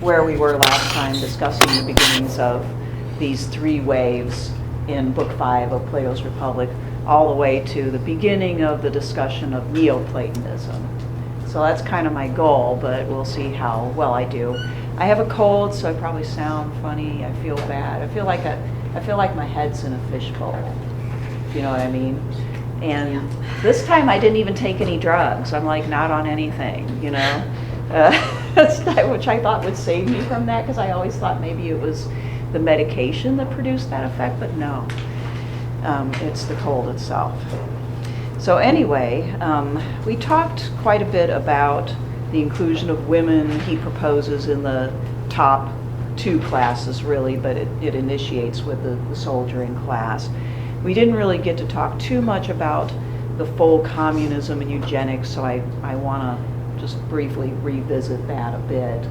where we were last time discussing the beginnings of these three waves in Book 5 of Plato's Republic, all the way to the beginning of the discussion of Neoplatonism. So that's kind of my goal, but we'll see how well I do. I have a cold, so I probably sound funny. I feel bad. I feel like my head's in a fishbowl. You know what I mean? And this time I didn't even take any drugs. I'm like not on anything, you know, which I thought would save me from that, because I always thought maybe it was the medication that produced that effect, but no, it's the cold itself. So anyway, we talked quite a bit about the inclusion of women he proposes in the top two classes, really, but it initiates with the soldiering class. We didn't really get to talk too much about the full communism and eugenics, so I want to just briefly revisit that a bit.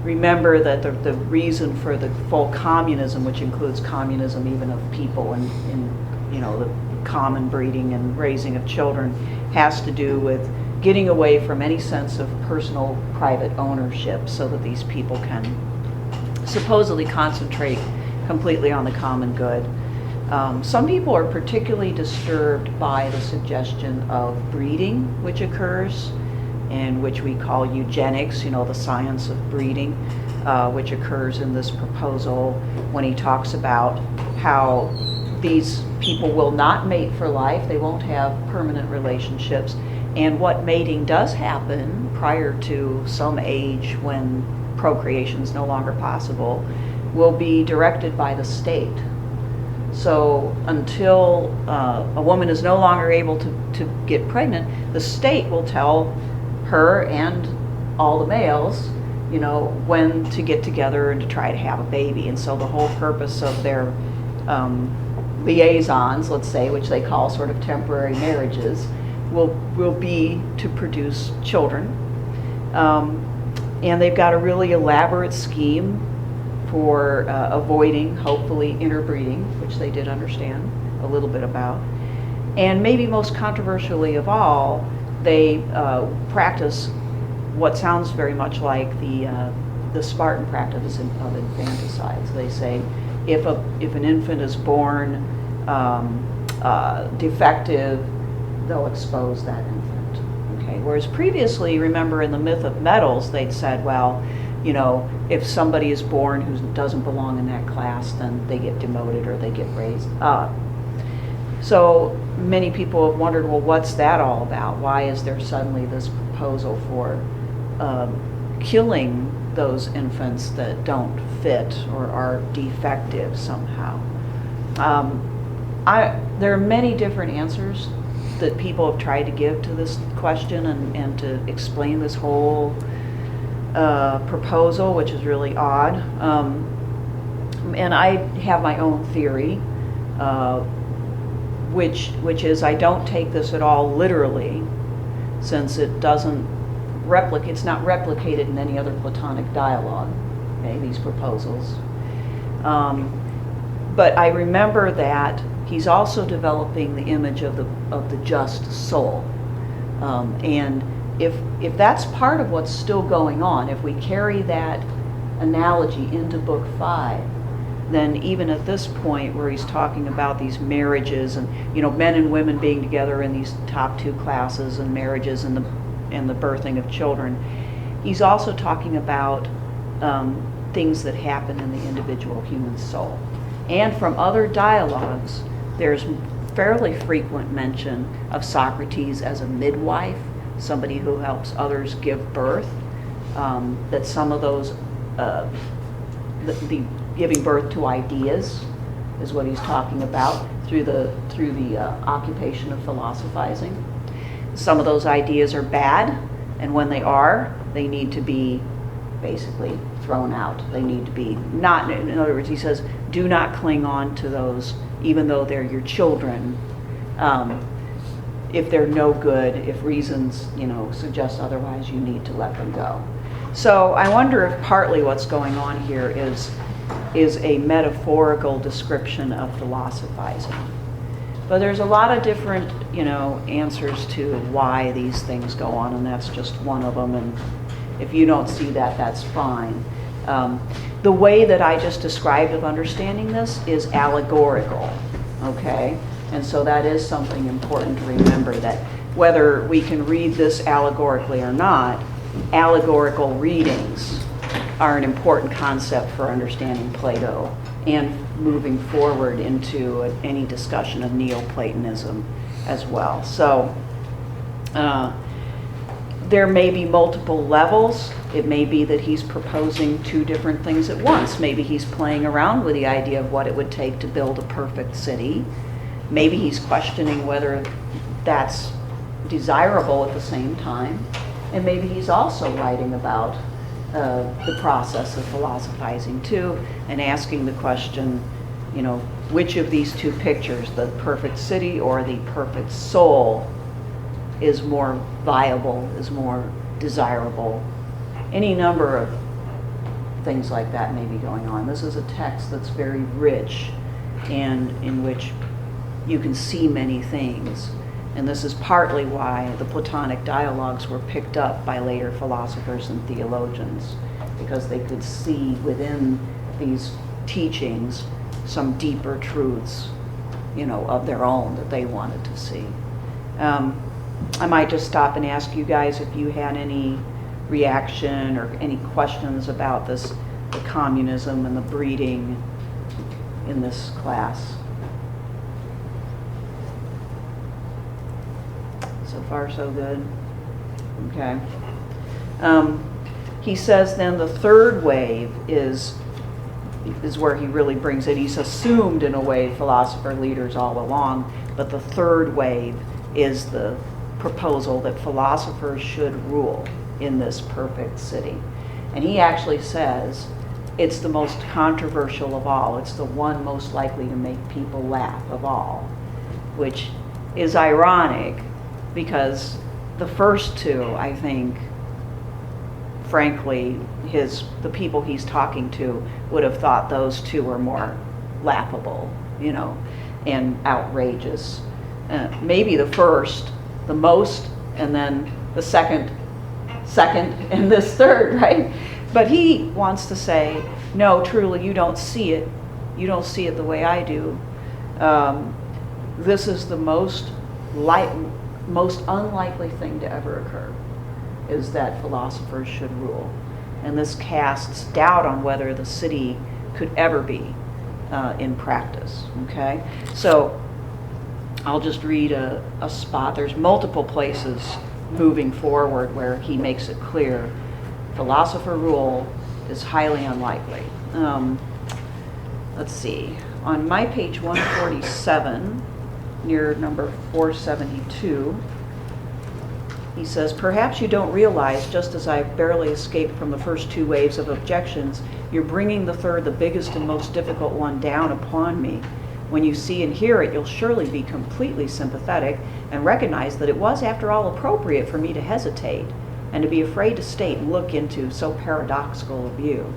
Remember that the reason for the full communism, which includes communism even of people and you know, the common breeding and raising of children, has to do with getting away from any sense of personal private ownership so that these people can supposedly concentrate completely on the common good. Some people are particularly disturbed by the suggestion of breeding, which occurs, and which we call eugenics, you know, the science of breeding, which occurs in this proposal when he talks about how these people will not mate for life, they won't have permanent relationships, and what mating does happen prior to some age when procreation is no longer possible will be directed by the state. So until a woman is no longer able to get pregnant, the state will tell her and all the males, you know, when to get together and to try to have a baby. And so the whole purpose of their liaisons, let's say, which they call sort of temporary marriages, will be to produce children. And they've got a really elaborate scheme for avoiding, hopefully, interbreeding, which they did understand a little bit about. And maybe most controversially of all, they practice what sounds very much like the Spartan practice of infanticide. So they say if an infant is born defective, they'll expose that infant. Okay. Whereas previously, remember in the myth of metals, they'd said, well, you know, if somebody is born who doesn't belong in that class, then they get demoted or they get raised up. So many people have wondered, well, what's that all about? Why is there suddenly this proposal for killing those infants that don't fit or are defective somehow? There are many different answers that people have tried to give to this question and to explain this whole proposal, which is really odd. And I have my own theory, which is I don't take this at all literally, since it doesn't it's not replicated in any other Platonic dialogue, okay, these proposals. But I remember that he's also developing the image of the just soul. And if that's part of what's still going on, if we carry that analogy into Book 5, then even at this point where he's talking about these marriages and, you know, men and women being together in these top two classes and marriages and the birthing of children, he's also talking about things that happen in the individual human soul. And from other dialogues, there's fairly frequent mention of Socrates as a midwife, somebody who helps others give birth, that some of those, the giving birth to ideas is what he's talking about through the occupation of philosophizing. Some of those ideas are bad, and when they are, they need to be basically thrown out. They need to be not, in other words, he says, do not cling on to those, even though they're your children, if they're no good, if reasons, you know, suggest otherwise, you need to let them go. So I wonder if partly what's going on here is a metaphorical description of philosophizing. But there's a lot of different, you know, answers to why these things go on, and that's just one of them. And If you don't see that, that's fine. The way that I just described of understanding this is allegorical, okay? And so that is something important to remember, that whether we can read this allegorically or not, allegorical readings are an important concept for understanding Plato and moving forward into any discussion of Neoplatonism as well. So there may be multiple levels. It may be that he's proposing two different things at once. Maybe he's playing around with the idea of what it would take to build a perfect city. Maybe he's questioning whether that's desirable at the same time. And maybe he's also writing about the process of philosophizing too, and asking the question, you know, which of these two pictures, the perfect city or the perfect soul, is more viable, is more desirable. Any number of things like that may be going on. This is a text that's very rich and in which you can see many things. And this is partly why the Platonic dialogues were picked up by later philosophers and theologians, because they could see within these teachings some deeper truths, you know, of their own that they wanted to see. I might just stop and ask you guys if you had any reaction or any questions about this, the communism and the breeding in this class. So far, so good. Okay. He says then the third wave is where he really brings it. He's assumed in a way philosopher leaders all along, but the third wave is the proposal that philosophers should rule in this perfect city. And he actually says it's the most controversial of all. It's the one most likely to make people laugh of all, which is ironic because the first two, I think, frankly, the people he's talking to would have thought those two were more laughable, you know, and outrageous. Maybe the first, the most, and then the second, and this third, right? But he wants to say, no, truly, you don't see it. You don't see it the way I do. This is the most unlikely thing to ever occur, is that philosophers should rule. And this casts doubt on whether the city could ever be in practice, okay? So I'll just read a spot. There's multiple places moving forward where he makes it clear philosopher rule is highly unlikely. Let's see. On my page 147, near number 472, he says, perhaps you don't realize, just as I've barely escaped from the first two waves of objections, you're bringing the third, the biggest and most difficult one, down upon me. When you see and hear it, you'll surely be completely sympathetic and recognize that it was, after all, appropriate for me to hesitate and to be afraid to state and look into so paradoxical a view.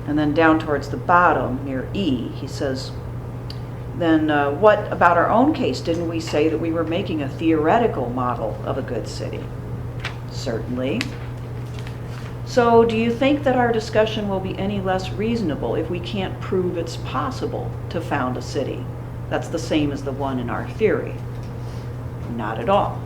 And then down towards the bottom, near E, he says, then what about our own case? Didn't we say that we were making a theoretical model of a good city? Certainly. So do you think that our discussion will be any less reasonable if we can't prove it's possible to found a city that's the same as the one in our theory? Not at all.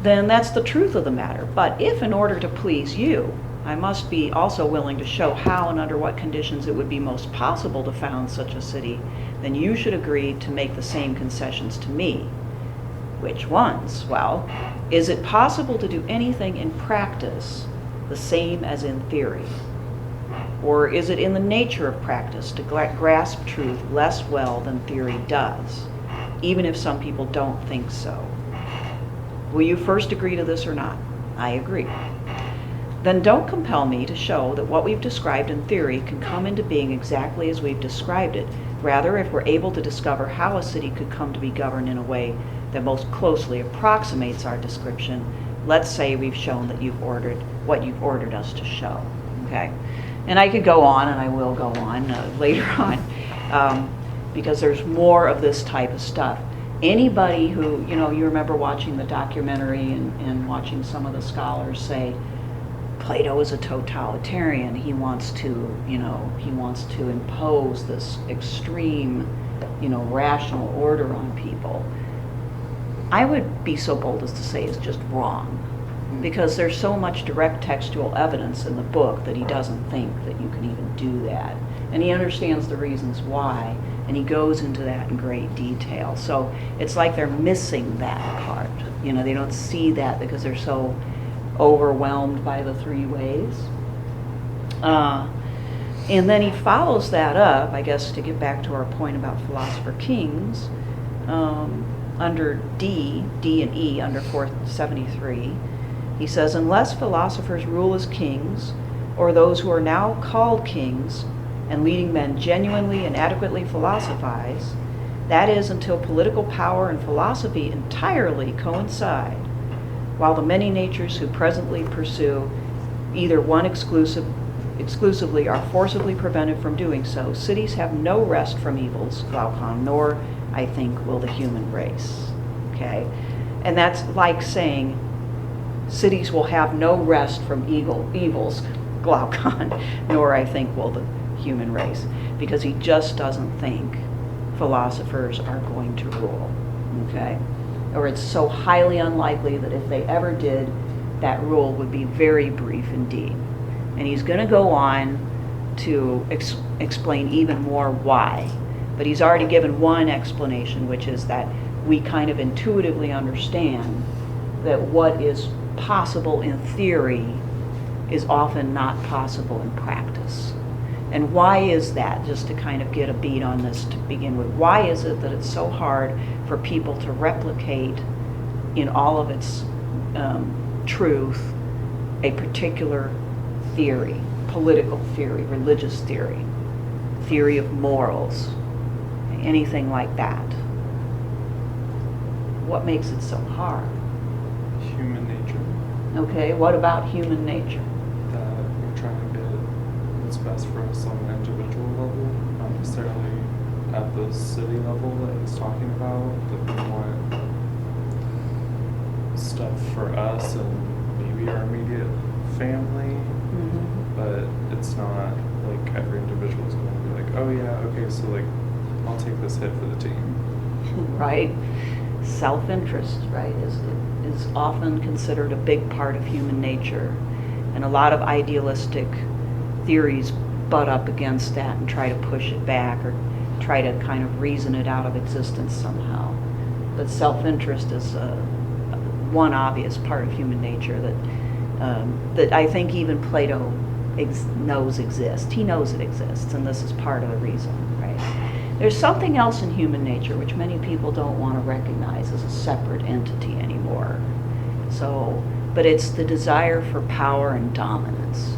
Then that's the truth of the matter. But if, in order to please you, I must be also willing to show how and under what conditions it would be most possible to found such a city, then you should agree to make the same concessions to me. Which ones? Well, is it possible to do anything in practice the same as in theory? Or is it in the nature of practice to grasp truth less well than theory does, even if some people don't think so? Will you first agree to this or not? I agree. Then don't compel me to show that what we've described in theory can come into being exactly as we've described it. Rather, if we're able to discover how a city could come to be governed in a way that most closely approximates our description, let's say we've shown that you've ordered what you've ordered us to show, okay? And I could go on, and I will go on later on, because there's more of this type of stuff. anybody who, you remember watching the documentary and watching some of the scholars say, Plato is a totalitarian. He wants to impose this extreme, rational order on people. I would be so bold as to say it's just wrong, because there's so much direct textual evidence in the book that he doesn't think that you can even do that. And he understands the reasons why, and he goes into that in great detail. So it's like they're missing that part. They don't see that because they're so overwhelmed by the three ways. And then he follows that up, I guess, to get back to our point about philosopher kings, under D and E, under 473. He says, unless philosophers rule as kings, or those who are now called kings, and leading men genuinely and adequately philosophize, that is, until political power and philosophy entirely coincide, while the many natures who presently pursue either one exclusively are forcibly prevented from doing so, cities have no rest from evils, Glaucon, nor, I think, will the human race. Okay? And that's like saying cities will have no rest from evils, Glaucon, nor, I think, will the human race, because he just doesn't think philosophers are going to rule. Okay? Or it's so highly unlikely that if they ever did, that rule would be very brief indeed. And he's going to go on to explain even more why. But he's already given one explanation, which is that we kind of intuitively understand that what is possible in theory is often not possible in practice. And why is that? Just to kind of get a beat on this to begin with. Why is it that it's so hard for people to replicate in all of its truth a particular theory, political theory, religious theory, theory of morals, anything like that? What makes it so hard? Human nature. Okay, what about human nature? That we're trying to get what's best for us on an individual level, not necessarily at the city level that he's talking about, that we want stuff for us and maybe our immediate family, but it's not like every individual is going to be like, oh yeah, okay, so like I'll take this hit for the team. Right? Self-interest, right, is often considered a big part of human nature. And a lot of idealistic theories butt up against that and try to push it back or try to kind of reason it out of existence somehow. But self-interest is one obvious part of human nature that I think even Plato knows exists. He knows it exists, and this is part of the reason, right? There's something else in human nature which many people don't want to recognize as a separate entity anymore. But it's the desire for power and dominance,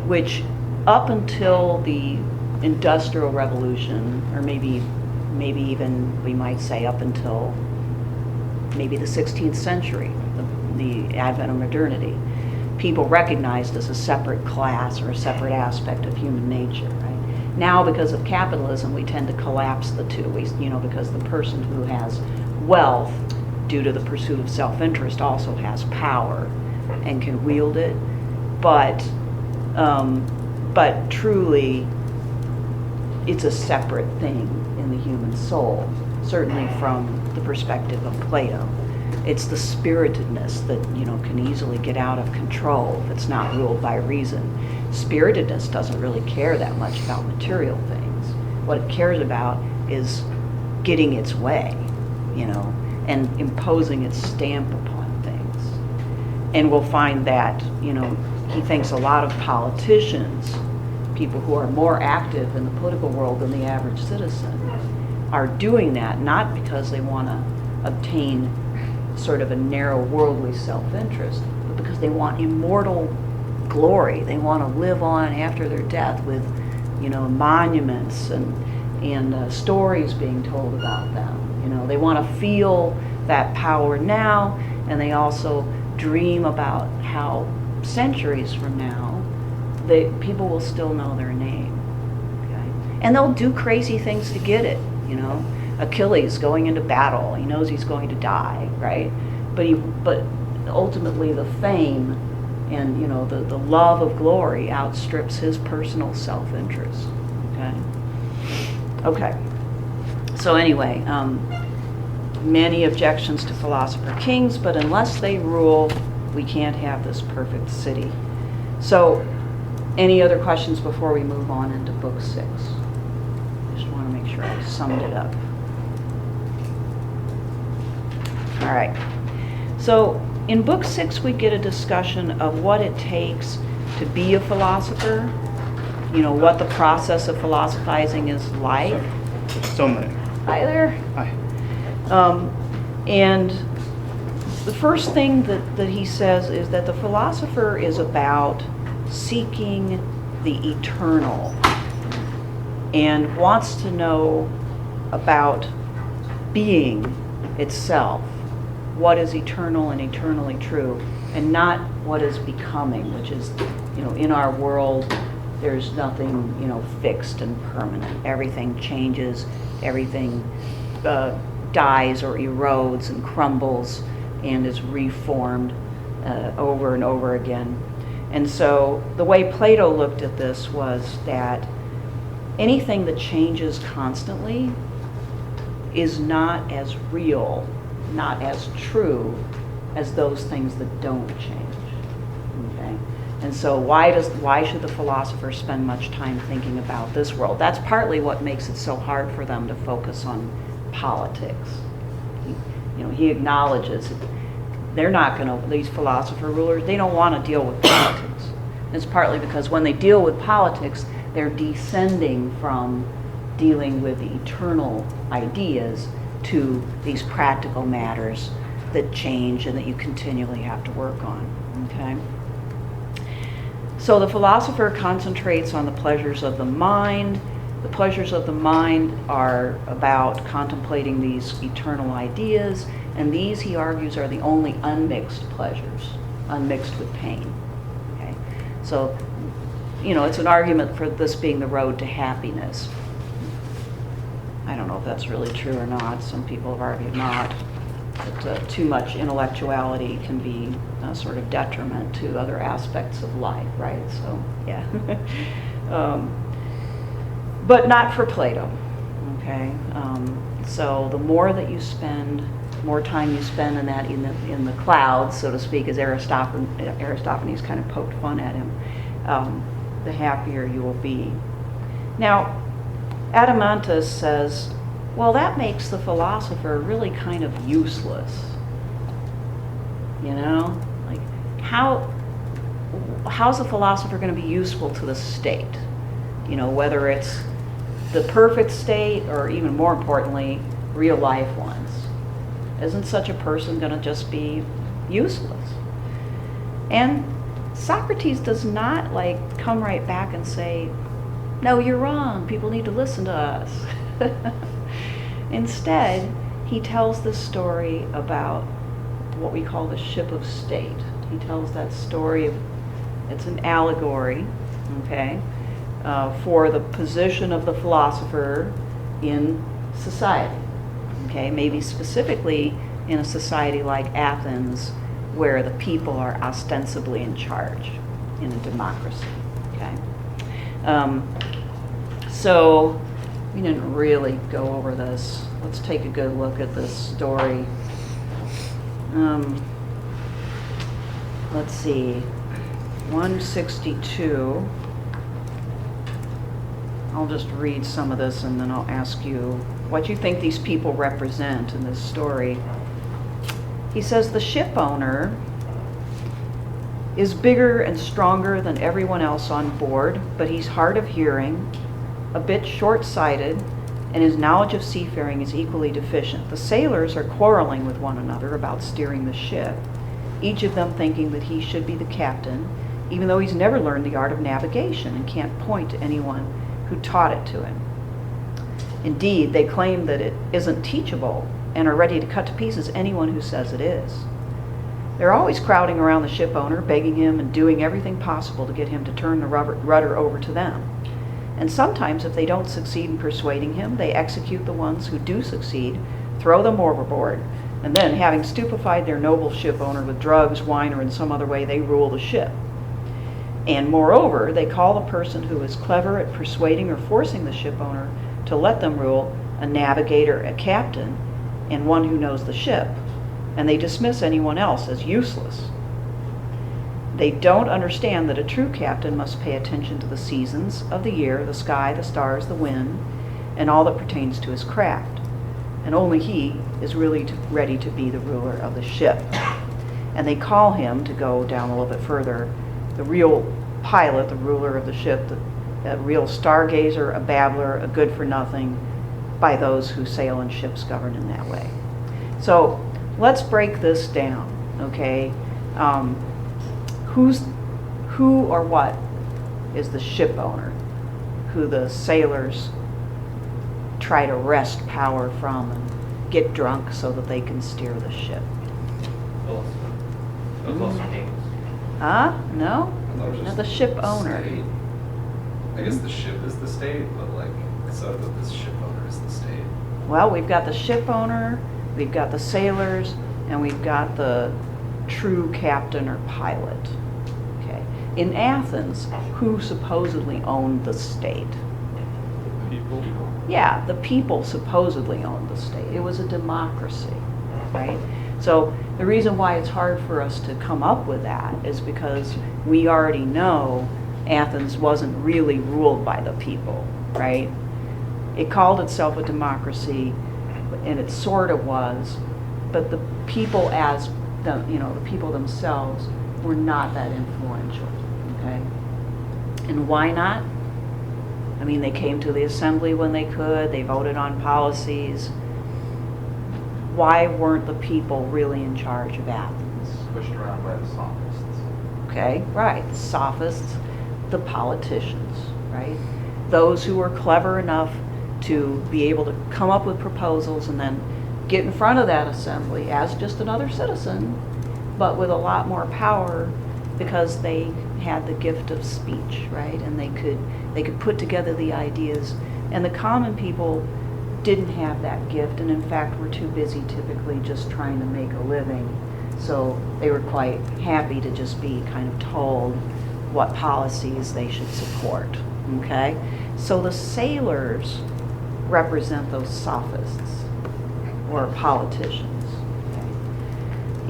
which up until the Industrial Revolution, or maybe even we might say up until maybe the 16th century, the advent of modernity, people recognized as a separate class or a separate aspect of human nature, right? Now, because of capitalism, we tend to collapse the two. Because the person who has wealth, due to the pursuit of self-interest, also has power and can wield it. But truly, it's a separate thing in the human soul, certainly from the perspective of Plato. It's the spiritedness that, can easily get out of control if it's not ruled by reason. Spiritedness doesn't really care that much about material things. What it cares about is getting its way, and imposing its stamp upon things. And we'll find that, he thinks a lot of politicians, people who are more active in the political world than the average citizen, are doing that not because they want to obtain sort of a narrow worldly self-interest, but because they want immortal glory. They want to live on after their death with, monuments and stories being told about them. They want to feel that power now, and they also dream about how centuries from now, people will still know their name. Okay? And they'll do crazy things to get it. Achilles going into battle. He knows he's going to die, right? But ultimately the fame and, you know, the love of glory outstrips his personal self-interest. Okay. So anyway, many objections to philosopher kings, but unless they rule, we can't have this perfect city. So, any other questions before we move on into book 6? Just want to make sure I summed it up. All right. So, in book 6, we get a discussion of what it takes to be a philosopher, you know, what the process of philosophizing is like. So many. Hi there. Hi. And the first thing that he says is that the philosopher is about seeking the eternal and wants to know about being itself, what is eternal and eternally true, and not what is becoming, which is, you know, in our world, there's nothing, you know, fixed and permanent. Everything changes, everything dies or erodes and crumbles and is reformed over and over again. And so the way Plato looked at this was that anything that changes constantly is not as real, not as true as those things that don't change. Okay? And so why should the philosopher spend much time thinking about this world? That's partly what makes it so hard for them to focus on politics. He acknowledges they're not going to, these philosopher rulers, they don't want to deal with politics. And it's partly because when they deal with politics, they're descending from dealing with the eternal ideas to these practical matters that change and that you continually have to work on. Okay? So the philosopher concentrates on the pleasures of the mind. The pleasures of the mind are about contemplating these eternal ideas, and these, he argues, are the only unmixed pleasures, unmixed with pain. Okay? So, you know, it's an argument for this being the road to happiness. I don't know if that's really true or not. Some people have argued not. That too much intellectuality can be a sort of detriment to other aspects of life, right? So, yeah. But not for Plato, okay? So the more that you spend, more time you spend in that, in the clouds, so to speak, as Aristophanes kind of poked fun at him, the happier you will be. Now, Adeimantus says, well, that makes the philosopher really kind of useless. You know? Like, how's a philosopher going to be useful to the state? You know, whether it's the perfect state or, even more importantly, real life ones. Isn't such a person going to just be useless? And Socrates does not, like, come right back and say, no, you're wrong, people need to listen to us. Instead, he tells this story about what we call the ship of state. He tells that story it's an allegory, okay, for the position of the philosopher in society, okay, maybe specifically in a society like Athens, where the people are ostensibly in charge in a democracy, okay. So we didn't really go over this. Let's take a good look at this story. Let's see, 162. I'll just read some of this and then I'll ask you what you think these people represent in this story. He says the ship owner is bigger and stronger than everyone else on board, but he's hard of hearing, a bit short-sighted, and his knowledge of seafaring is equally deficient. The sailors are quarreling with one another about steering the ship, each of them thinking that he should be the captain, even though he's never learned the art of navigation and can't point to anyone who taught it to him. Indeed, they claim that it isn't teachable and are ready to cut to pieces anyone who says it is. They're always crowding around the ship owner, begging him and doing everything possible to get him to turn the rudder over to them. And sometimes if they don't succeed in persuading him, they execute the ones who do succeed, throw them overboard, and then, having stupefied their noble ship owner with drugs, wine, or in some other way, they rule the ship. And moreover, they call the person who is clever at persuading or forcing the ship owner to let them rule a navigator, a captain, and one who knows the ship, and they dismiss anyone else as useless. They don't understand that a true captain must pay attention to the seasons of the year, the sky, the stars, the wind, and all that pertains to his craft. And only he is really ready to be the ruler of the ship. And they call him, to go down a little bit further, the real pilot, the ruler of the ship, a real stargazer, a babbler, a good-for-nothing, by those who sail in ships governed in that way. So let's break this down, okay? Who or what is the ship owner, who the sailors try to wrest power from and get drunk so that they can steer the ship? Philosopher. Those also kings. Huh? No? I thought it was No, just the ship owner. state. I guess the ship is the state, but like, so that this ship owner is the state. Well, we've got the ship owner, we've got the sailors, and we've got the true captain or pilot. Okay. In Athens, who supposedly owned the state? People. Yeah, the people supposedly owned the state. It was a democracy, right? So the reason why it's hard for us to come up with that is because we already know Athens wasn't really ruled by the people, right? It called itself a democracy, and it sort of was, but the people as the people themselves were not that influential, okay? And why not? I mean, they came to the assembly when they could, they voted on policies. Why weren't the people really in charge of Athens? Pushed around by the Sophists. Okay, right, the Sophists, the politicians, right? Those who were clever enough to be able to come up with proposals and then get in front of that assembly as just another citizen, but with a lot more power because they had the gift of speech, right? And they could put together the ideas. And the common people didn't have that gift, and in fact were too busy typically just trying to make a living. So they were quite happy to just be kind of told what policies they should support, okay? So the sailors represent those sophists or politicians, okay?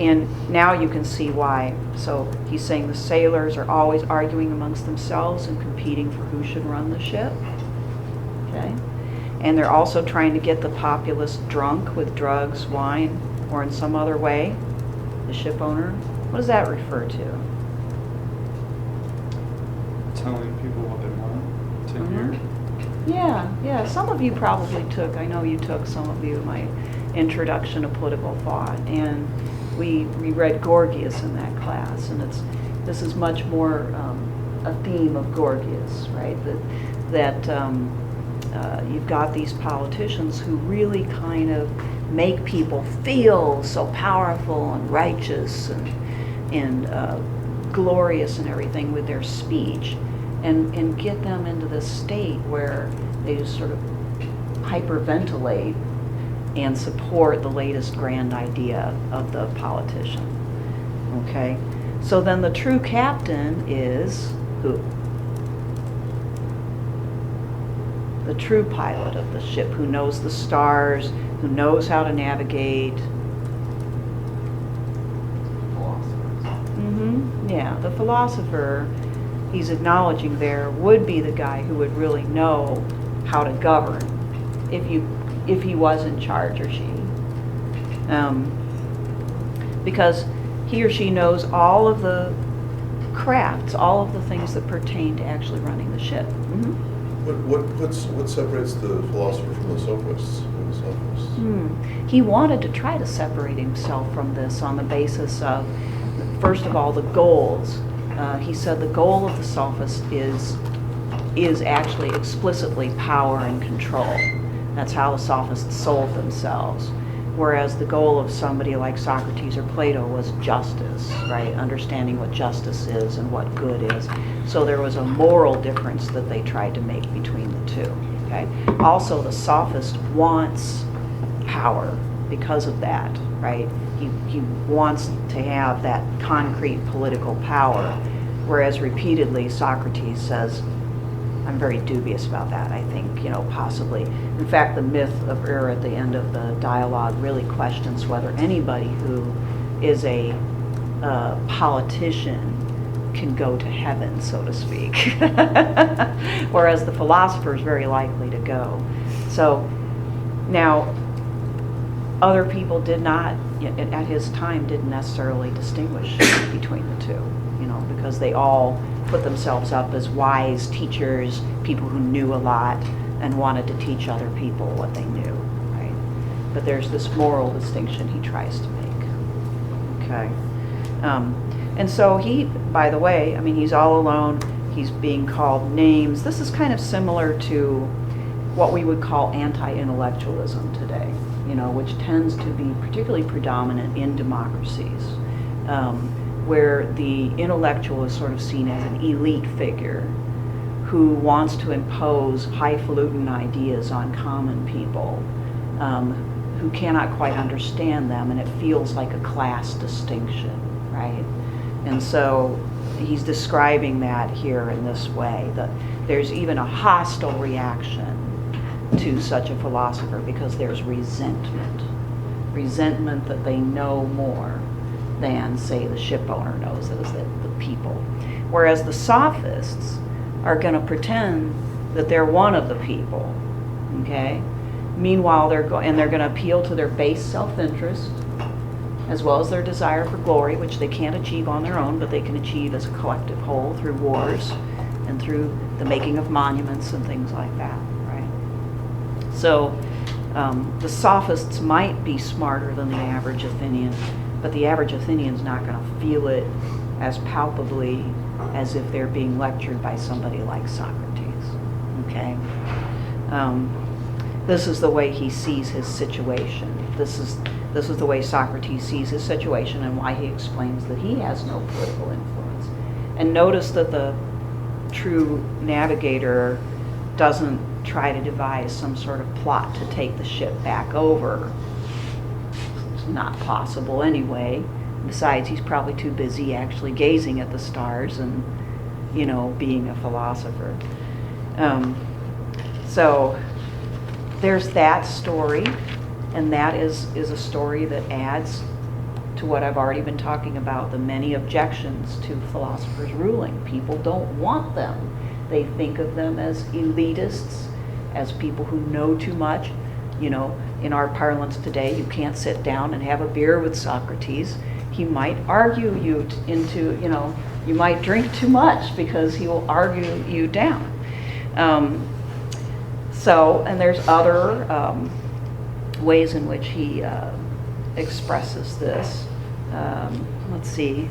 And now you can see why. So he's saying the sailors are always arguing amongst themselves and competing for who should run the ship, okay? And they're also trying to get the populace drunk with drugs, wine, or in some other way, the ship owner. What does that refer to? Telling people what they want to hear. Yeah. Some of you probably took, I know you took, some of you, my introduction to political thought. And we read Gorgias in that class. And this is much more a theme of Gorgias, right? That you've got these politicians who really kind of make people feel so powerful and righteous and glorious and everything with their speech, and get them into this state where they just sort of hyperventilate and support the latest grand idea of the politician. Okay? So then the true captain is who? The true pilot of the ship, who knows the stars, who knows how to navigate. Philosophers. Yeah, the philosopher, he's acknowledging there, would be the guy who would really know how to govern if he was in charge, or she. Because he or she knows all of the crafts, all of the things that pertain to actually running the ship. What separates the philosopher from the sophists? He wanted to try to separate himself from this on the basis of, first of all, the goals. He said the goal of the sophist is actually explicitly power and control. That's how the sophists sold themselves. Whereas the goal of somebody like Socrates or Plato was justice, right? Understanding what justice is and what good is. So there was a moral difference that they tried to make between the two, okay? Also, the sophist wants power because of that, right? He wants to have that concrete political power, whereas repeatedly Socrates says, I'm very dubious about that. I think, possibly. In fact, the myth of at the end of the dialogue really questions whether anybody who is a politician can go to heaven, so to speak. Whereas the philosopher is very likely to go. So now, other people did not, at his time, didn't necessarily distinguish between the two, because they all put themselves up as wise teachers, people who knew a lot and wanted to teach other people what they knew, right? But there's this moral distinction he tries to make, okay? And so he, by the way, he's all alone, he's being called names. This is kind of similar to what we would call anti-intellectualism today, which tends to be particularly predominant in democracies, where the intellectual is sort of seen as an elite figure who wants to impose highfalutin ideas on common people who cannot quite understand them, and it feels like a class distinction, right? And so he's describing that here in this way, that there's even a hostile reaction to such a philosopher because there's resentment that they know more than, say, the ship owner knows as the people. Whereas the sophists are going to pretend that they're one of the people, okay? Meanwhile, they're going to appeal to their base self-interest as well as their desire for glory, which they can't achieve on their own, but they can achieve as a collective whole through wars and through the making of monuments and things like that, right? So the sophists might be smarter than the average Athenian, but the average Athenian's not going to feel it as palpably as if they're being lectured by somebody like Socrates, okay? This is the way he sees his situation. This is the way Socrates sees his situation and why he explains that he has no political influence. And notice that the true navigator doesn't try to devise some sort of plot to take the ship back over. It's not possible anyway. Besides, he's probably too busy actually gazing at the stars and, being a philosopher. So there's that story, and that is a story that adds to what I've already been talking about, the many objections to philosophers ruling. People don't want them. They think of them as elitists, as people who know too much. In our parlance today, you can't sit down and have a beer with Socrates. He might argue you into, you might drink too much because he will argue you down. And there's other ways in which he expresses this. Let's see,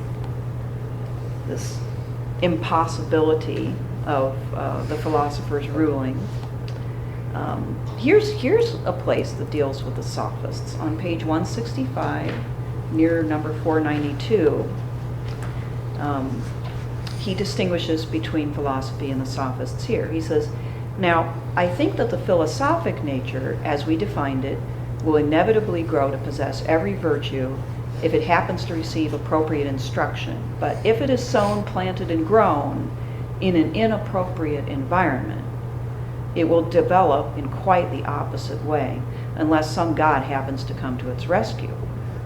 this impossibility of the philosopher's ruling. Here's a place that deals with the sophists. On page 165, near number 492, he distinguishes between philosophy and the sophists here. He says, now, I think that the philosophic nature, as we defined it, will inevitably grow to possess every virtue if it happens to receive appropriate instruction. But if it is sown, planted, and grown in an inappropriate environment, it will develop in quite the opposite way, unless some God happens to come to its rescue.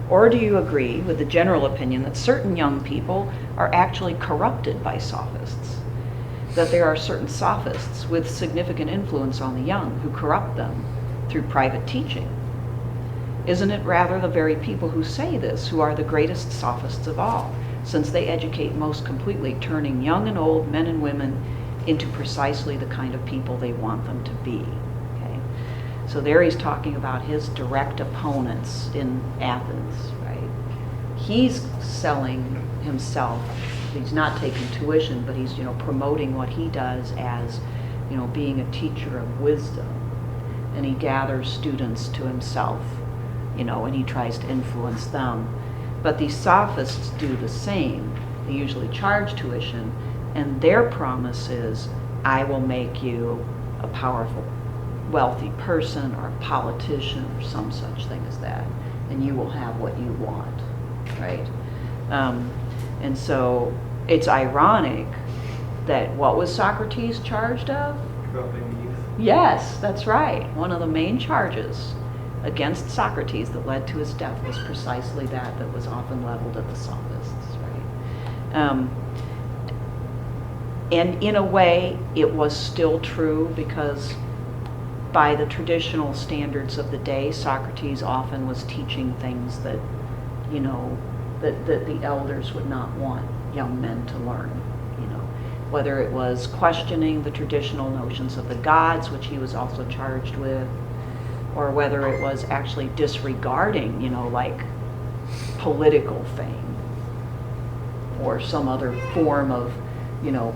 Or do you agree with the general opinion that certain young people are actually corrupted by sophists? That there are certain sophists with significant influence on the young who corrupt them through private teaching? Isn't it rather the very people who say this who are the greatest sophists of all, since they educate most completely, turning young and old, men and women, into precisely the kind of people they want them to be? Okay? So there he's talking about his direct opponents in Athens, right? He's selling himself. He's not taking tuition, but he's, promoting what he does as, being a teacher of wisdom. And he gathers students to himself and he tries to influence them. But these sophists do the same. They usually charge tuition, and their promise is, I will make you a powerful, wealthy person or a politician or some such thing as that, and you will have what you want, right? And so it's ironic that what was Socrates charged of? Corrupting youth. Yes, that's right. One of the main charges against Socrates that led to his death was precisely that was often leveled at the Sophists, right? And in a way, it was still true because by the traditional standards of the day, Socrates often was teaching things that, that the elders would not want young men to learn, whether it was questioning the traditional notions of the gods, which he was also charged with, or whether it was actually disregarding, like political fame or some other form of,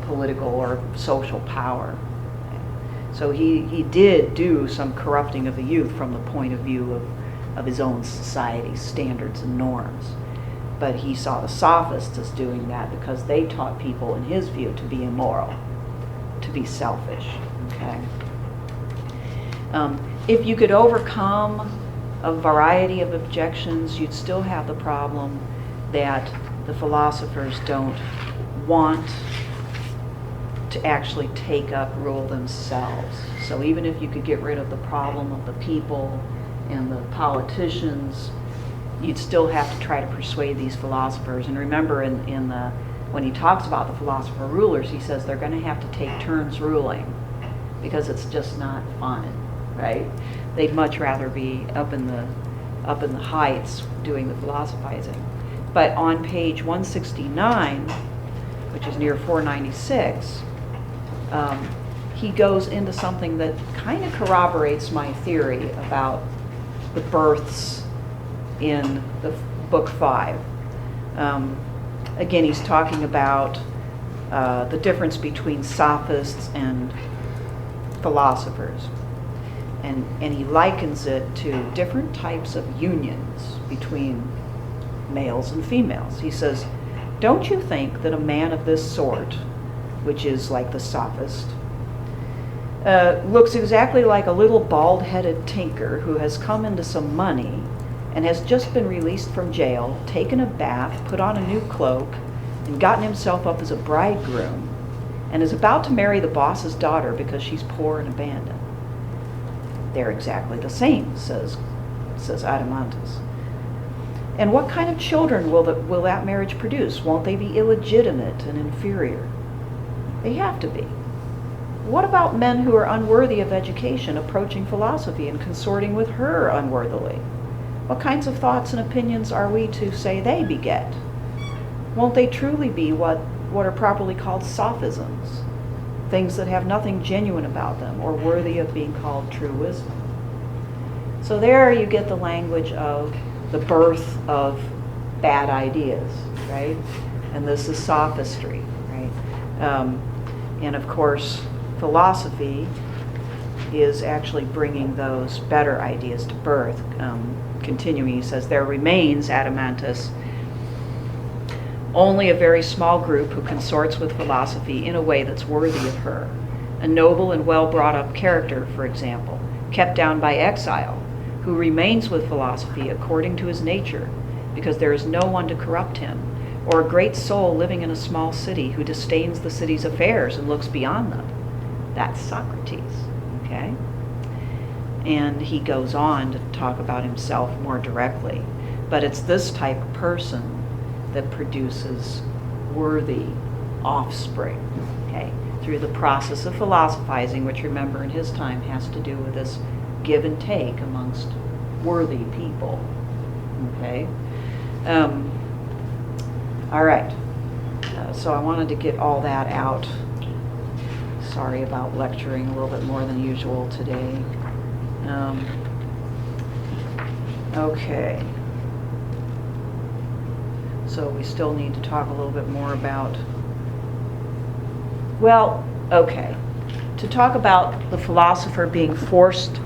political or social power. So he did do some corrupting of the youth from the point of view of his own society's standards and norms. But he saw the Sophists as doing that because they taught people, in his view, to be immoral, to be selfish, okay? If you could overcome a variety of objections, you'd still have the problem that the philosophers don't want to actually take up rule themselves. So even if you could get rid of the problem of the people and the politicians, you'd still have to try to persuade these philosophers. And remember, when he talks about the philosopher rulers, he says they're going to have to take turns ruling because it's just not fun, right? They'd much rather be up in the heights doing the philosophizing. But on page 169, which is near 496, he goes into something that kind of corroborates my theory about the births in the book 5. Again, he's talking about the difference between sophists and philosophers. And he likens it to different types of unions between males and females. He says, don't you think that a man of this sort, which is like the sophist, looks exactly like a little bald-headed tinker who has come into some money and has just been released from jail, taken a bath, put on a new cloak, and gotten himself up as a bridegroom, and is about to marry the boss's daughter because she's poor and abandoned? They're exactly the same, says Adeimantus. And what kind of children will that marriage produce? Won't they be illegitimate and inferior? They have to be. What about men who are unworthy of education approaching philosophy and consorting with her unworthily? What kinds of thoughts and opinions are we to say they beget? Won't they truly be what are properly called sophisms, things that have nothing genuine about them or worthy of being called true wisdom? So there you get the language of the birth of bad ideas, right? And this is sophistry, right? And of course, philosophy is actually bringing those better ideas to birth. Continuing, he says, there remains, Adeimantus, only a very small group who consorts with philosophy in a way that's worthy of her. A noble and well brought up character, for example, kept down by exile, who remains with philosophy according to his nature, because there is no one to corrupt him, or a great soul living in a small city who disdains the city's affairs and looks beyond them. That's Socrates, okay? And he goes on to talk about himself more directly. But it's this type of person that produces worthy offspring, okay? Through the process of philosophizing, which, remember, in his time has to do with this give and take amongst worthy people, okay? All right, so I wanted to get all that out. Sorry about lecturing a little bit more than usual today. Okay. So we still need to talk a little bit more about, well, okay. To talk about the philosopher being forced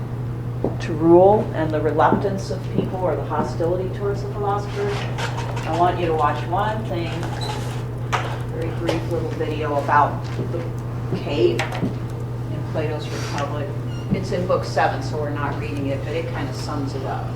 to rule and the reluctance of people or the hostility towards the philosophers, I want you to watch one thing, very brief little video about the cave in Plato's Republic. It's in book 7, so we're not reading it, but it kind of sums it up.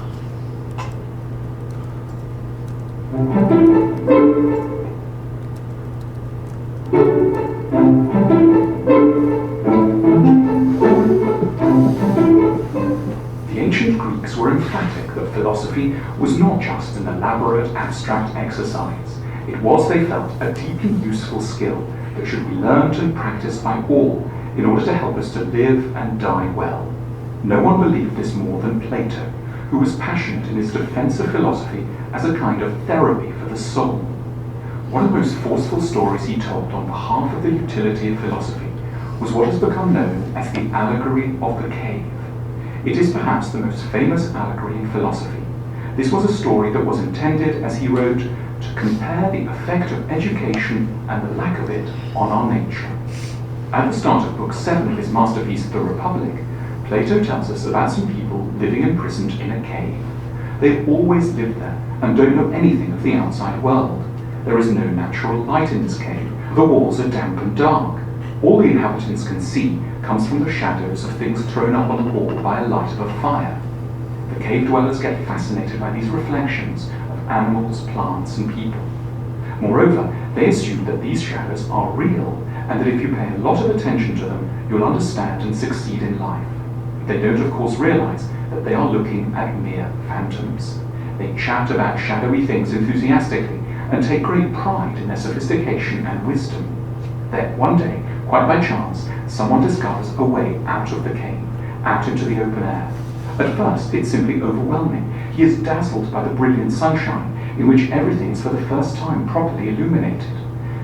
The ancient Greeks were emphatic that philosophy was not just an elaborate abstract exercise. It was, they felt, a deeply useful skill that should be learned and practiced by all in order to help us to live and die well. No one believed this more than Plato, who was passionate in his defense of philosophy as a kind of therapy for the soul. One of the most forceful stories he told on behalf of the utility of philosophy was what has become known as the allegory of the cave. It is perhaps the most famous allegory in philosophy. This was a story that was intended, as he wrote, to compare the effect of education and the lack of it on our nature. At the start of book 7 of his masterpiece, The Republic, Plato tells us about some people living imprisoned in a cave. They've always lived there and don't know anything of the outside world. There is no natural light in this cave. The walls are damp and dark. All the inhabitants can see comes from the shadows of things thrown up on the wall by a light of a fire. The cave dwellers get fascinated by these reflections of animals, plants, and people. Moreover, they assume that these shadows are real, and that if you pay a lot of attention to them, you'll understand and succeed in life. They don't, of course, realize that they are looking at mere phantoms. They chat about shadowy things enthusiastically and take great pride in their sophistication and wisdom. Then, one day, quite by chance, someone discovers a way out of the cave, out into the open air. At first, it's simply overwhelming. He is dazzled by the brilliant sunshine, in which everything is for the first time properly illuminated.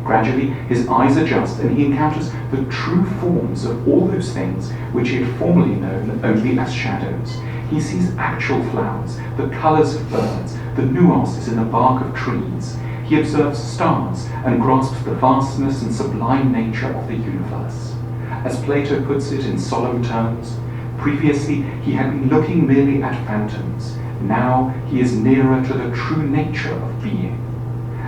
Gradually, his eyes adjust and he encounters the true forms of all those things which he had formerly known only as shadows. He sees actual flowers, the colors of birds, the nuances in the bark of trees. He observes stars and grasps the vastness and sublime nature of the universe. As Plato puts it in solemn terms, previously he had been looking merely at phantoms. Now he is nearer to the true nature of being.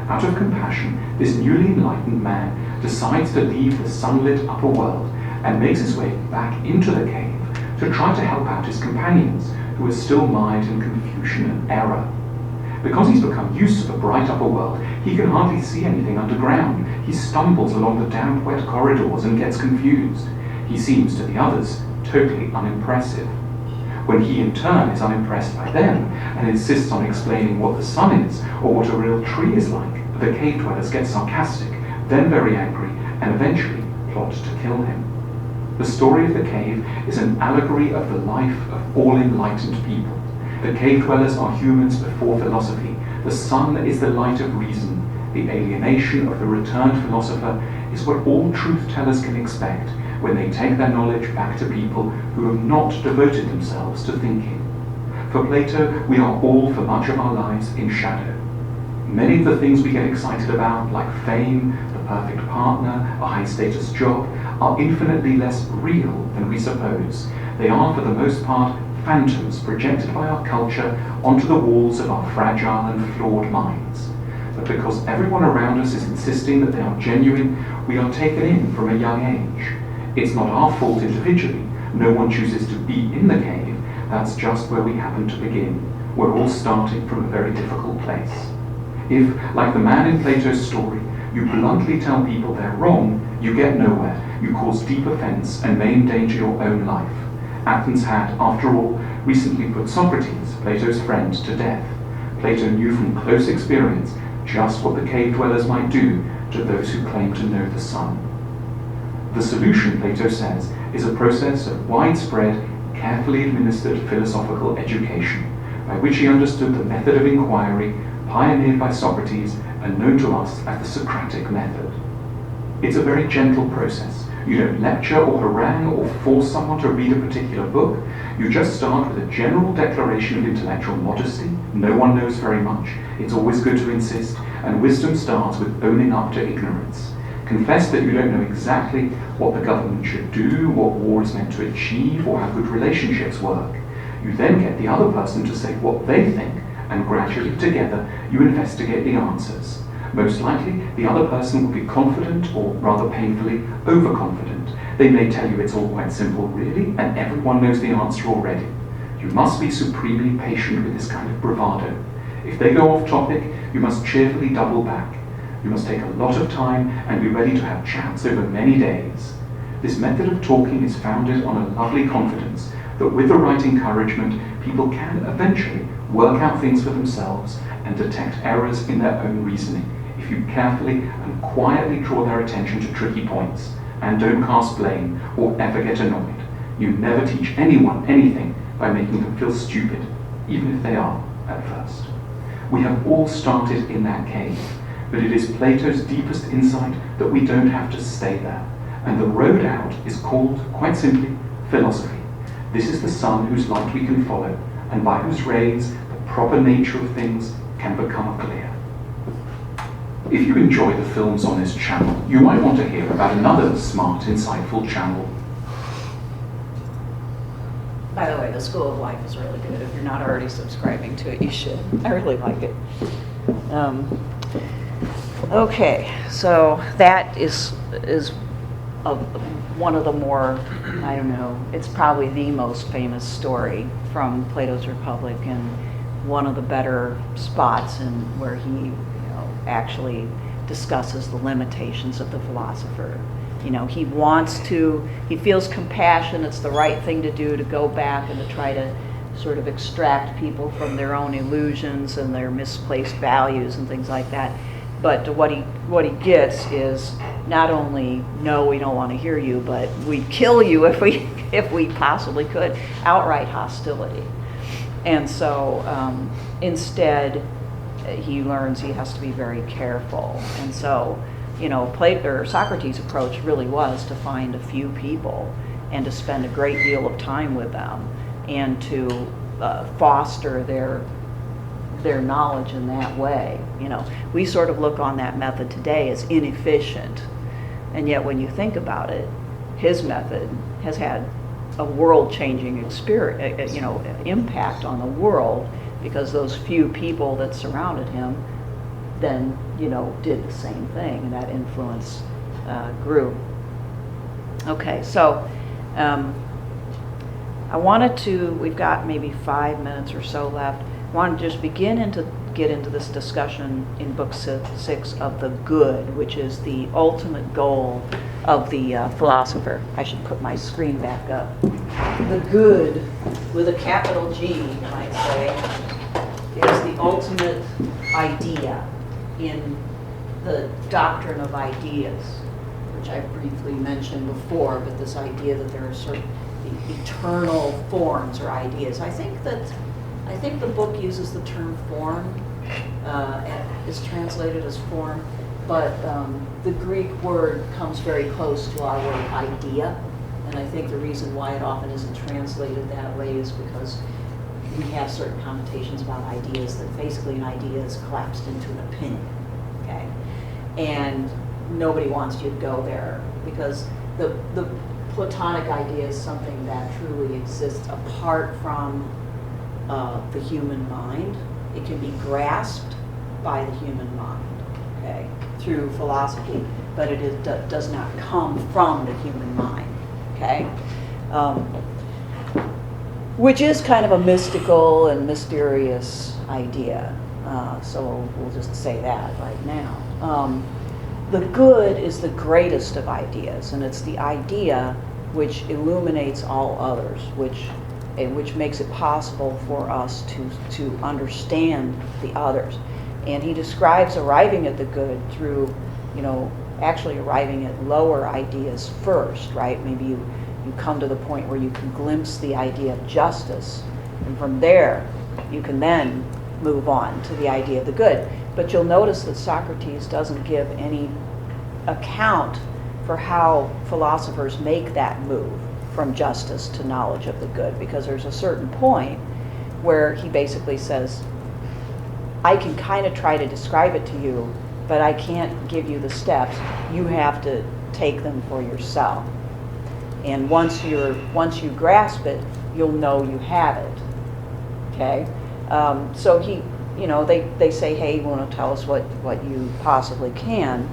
Out of compassion, this newly enlightened man decides to leave the sunlit upper world and makes his way back into the cave to try to help out his companions, who are still mired in confusion and error. Because he's become used to the bright upper world, he can hardly see anything underground. He stumbles along the damp, wet corridors and gets confused. He seems to the others totally unimpressive. When he in turn is unimpressed by them and insists on explaining what the sun is or what a real tree is like, the cave dwellers get sarcastic, then very angry, and eventually plot to kill him. The story of the cave is an allegory of the life of all enlightened people. The cave dwellers are humans before philosophy. The sun is the light of reason. The alienation of the returned philosopher is what all truth-tellers can expect when they take their knowledge back to people who have not devoted themselves to thinking. For Plato, we are all for much of our lives in shadow. Many of the things we get excited about, like fame, the perfect partner, a high-status job, are infinitely less real than we suppose. They are, for the most part, phantoms projected by our culture onto the walls of our fragile and flawed minds. But because everyone around us is insisting that they are genuine, we are taken in from a young age. It's not our fault individually. No one chooses to be in the cave. That's just where we happen to begin. We're all starting from a very difficult place. If, like the man in Plato's story, you bluntly tell people they're wrong, you get nowhere. You cause deep offense and may endanger your own life. Athens had, after all, recently put Socrates, Plato's friend, to death. Plato knew from close experience just what the cave dwellers might do to those who claim to know the sun. The solution, Plato says, is a process of widespread, carefully administered philosophical education, by which he understood the method of inquiry pioneered by Socrates and known to us as the Socratic method. It's a very gentle process. You don't lecture or harangue or force someone to read a particular book. You just start with a general declaration of intellectual modesty. No one knows very much. It's always good to insist. And wisdom starts with owning up to ignorance. Confess that you don't know exactly what the government should do, what war is meant to achieve, or how good relationships work. You then get the other person to say what they think, and gradually together you investigate the answers. Most likely, the other person will be confident, or rather painfully, overconfident. They may tell you it's all quite simple, really, and everyone knows the answer already. You must be supremely patient with this kind of bravado. If they go off topic, you must cheerfully double back. You must take a lot of time and be ready to have chats over many days. This method of talking is founded on a lovely confidence that with the right encouragement, people can eventually work out things for themselves and detect errors in their own reasoning if you carefully and quietly draw their attention to tricky points and don't cast blame or ever get annoyed. You never teach anyone anything by making them feel stupid, even if they are at first. We have all started in that cave, but it is Plato's deepest insight that we don't have to stay there, and the road out is called, quite simply, philosophy. This is the sun whose light we can follow, and by whose rays the proper nature of things can become clear. If you enjoy the films on this channel, you might want to hear about another smart, insightful channel. By the way, the School of Life is really good. If you're not already subscribing to it, you should. I really like it. Okay, so that is one of the more, I don't know, it's probably the most famous story from Plato's Republic, and one of the better spots in where he actually discusses the limitations of the philosopher. He feels compassion, it's the right thing to do to go back and to try to sort of extract people from their own illusions and their misplaced values and things like that. But what he gets is not only, no, we don't want to hear you, but we'd kill you if we possibly could, outright hostility. And so instead, he learns he has to be very careful. And so, Socrates' approach really was to find a few people and to spend a great deal of time with them and to foster their knowledge in that way. We sort of look on that method today as inefficient, and yet when you think about it, his method has had a world-changing impact on the world, because those few people that surrounded him then, did the same thing, and that influence grew. Okay, so we've got maybe 5 minutes or so left. I want to just get into this discussion in Book 6 of the good, which is the ultimate goal of the philosopher. I should put my screen back up. The good, with a capital G, you might say, is the ultimate idea in the doctrine of ideas, which I briefly mentioned before, but this idea that there are sort of eternal forms or ideas. I think the book uses the term form, and is translated as form, but the Greek word comes very close to our word idea, and I think the reason why it often isn't translated that way is because we have certain connotations about ideas, that basically an idea is collapsed into an opinion, okay? And nobody wants you to go there, because the Platonic idea is something that truly exists apart from the human mind. It can be grasped by the human mind, okay, through philosophy, but it does not come from the human mind, okay? Which is kind of a mystical and mysterious idea. So we'll just say that right now. The good is the greatest of ideas, and it's the idea which illuminates all others, which makes it possible for us to understand the others. And he describes arriving at the good through, actually arriving at lower ideas first, right? Maybe you come to the point where you can glimpse the idea of justice, and from there you can then move on to the idea of the good. But you'll notice that Socrates doesn't give any account for how philosophers make that move from justice to knowledge of the good, because there's a certain point where he basically says, I can kind of try to describe it to you, but I can't give you the steps. You have to take them for yourself. And once you grasp it, you'll know you have it. Okay, so he, they say, hey, you want to tell us what you possibly can,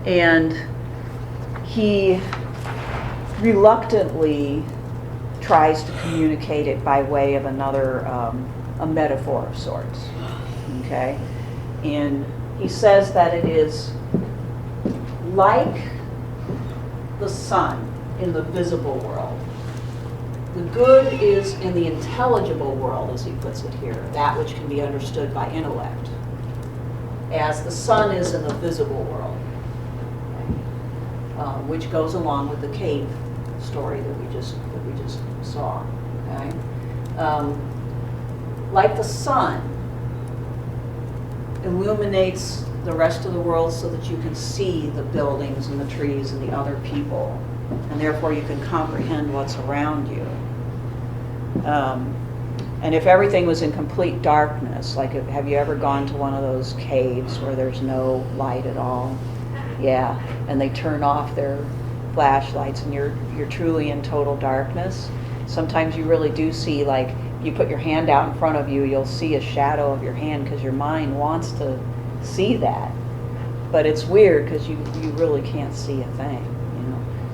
and he reluctantly tries to communicate it by way of another, a metaphor of sorts. Okay, and he says that it is like the sun in the visible world. The good is in the intelligible world, as he puts it here, that which can be understood by intellect, as the sun is in the visible world, which goes along with the cave story that we just saw. Okay, like the sun illuminates the rest of the world so that you can see the buildings and the trees and the other people, and therefore you can comprehend what's around you. And if everything was in complete darkness, like have you ever gone to one of those caves where there's no light at all? Yeah, and they turn off their flashlights and you're truly in total darkness. Sometimes you really do see, like, you put your hand out in front of you, you'll see a shadow of your hand because your mind wants to see that. But it's weird because you really can't see a thing,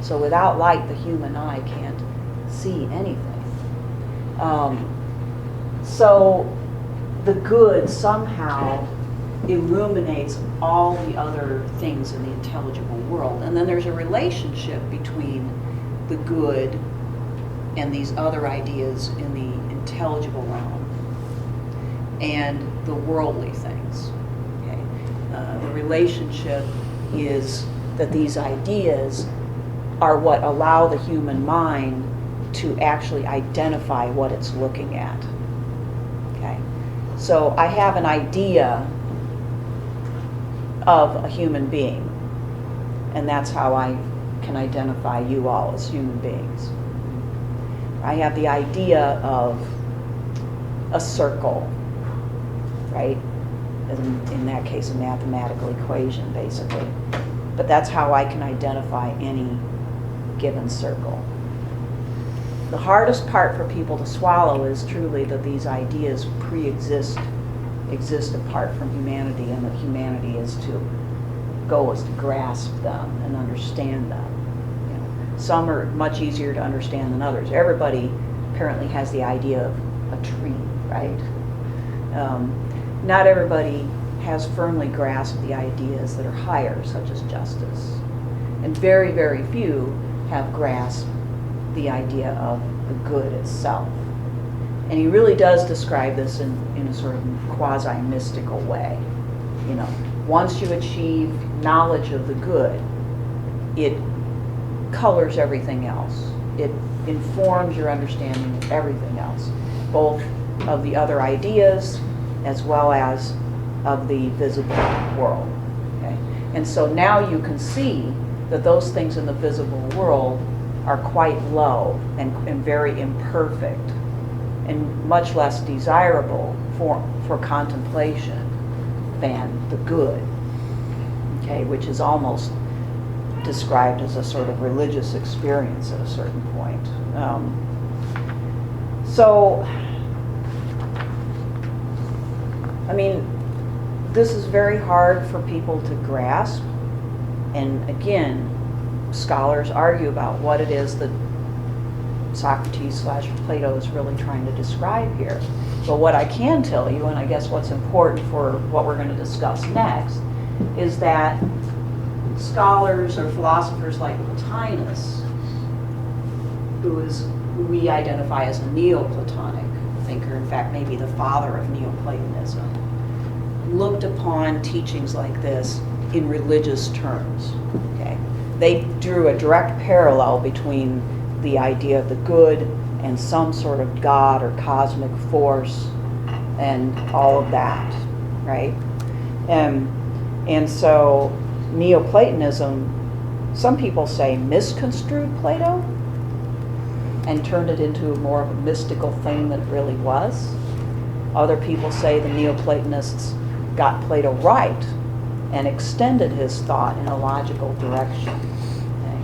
So without light, the human eye can't see anything. So the good somehow illuminates all the other things in the intelligible world. And then there's a relationship between the good and these other ideas in the intelligible realm and the worldly things. Okay? The relationship is that these ideas are what allow the human mind to actually identify what it's looking at. Okay? So I have an idea of a human being, and that's how I can identify you all as human beings. I have the idea of a circle, right? In that case, a mathematical equation, basically. But that's how I can identify any given circle. The hardest part for people to swallow is truly that these ideas exist apart from humanity, and that humanity is to grasp them and understand them. Some are much easier to understand than others. Everybody apparently has the idea of a tree, right? Not everybody has firmly grasped the ideas that are higher, such as justice. And very, very few have grasped the idea of the good itself. And he really does describe this in a sort of quasi-mystical way. Once you achieve knowledge of the good, it colors everything else. It informs your understanding of everything else, both of the other ideas as well as of the visible world. Okay? And so now you can see that those things in the visible world are quite low and very imperfect and much less desirable for contemplation than the good, okay, which is almost described as a sort of religious experience at a certain point. This is very hard for people to grasp, and again, scholars argue about what it is that Socrates/Plato is really trying to describe here. But what I can tell you, and I guess what's important for what we're going to discuss next, is that scholars or philosophers like Plotinus, who we identify as a Neoplatonic thinker, in fact maybe the father of Neoplatonism, looked upon teachings like this in religious terms. Okay? They drew a direct parallel between the idea of the good and some sort of God or cosmic force and all of that, right? And so Neoplatonism, some people say, misconstrued Plato and turned it into more of a mystical thing than it really was. Other people say the Neoplatonists got Plato right and extended his thought in a logical direction. Okay?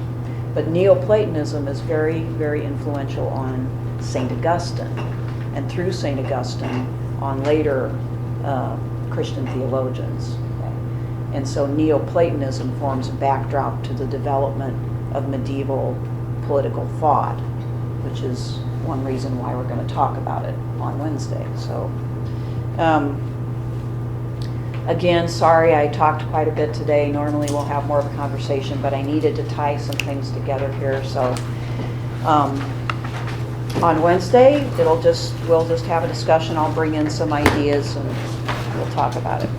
But Neoplatonism is very, very influential on St. Augustine. and through St. Augustine on later Christian theologians. And so Neoplatonism forms a backdrop to the development of medieval political thought, which is one reason why we're going to talk about it on Wednesday. So, again, sorry I talked quite a bit today. Normally we'll have more of a conversation, but I needed to tie some things together here. So, on Wednesday, we'll just have a discussion. I'll bring in some ideas and we'll talk about it.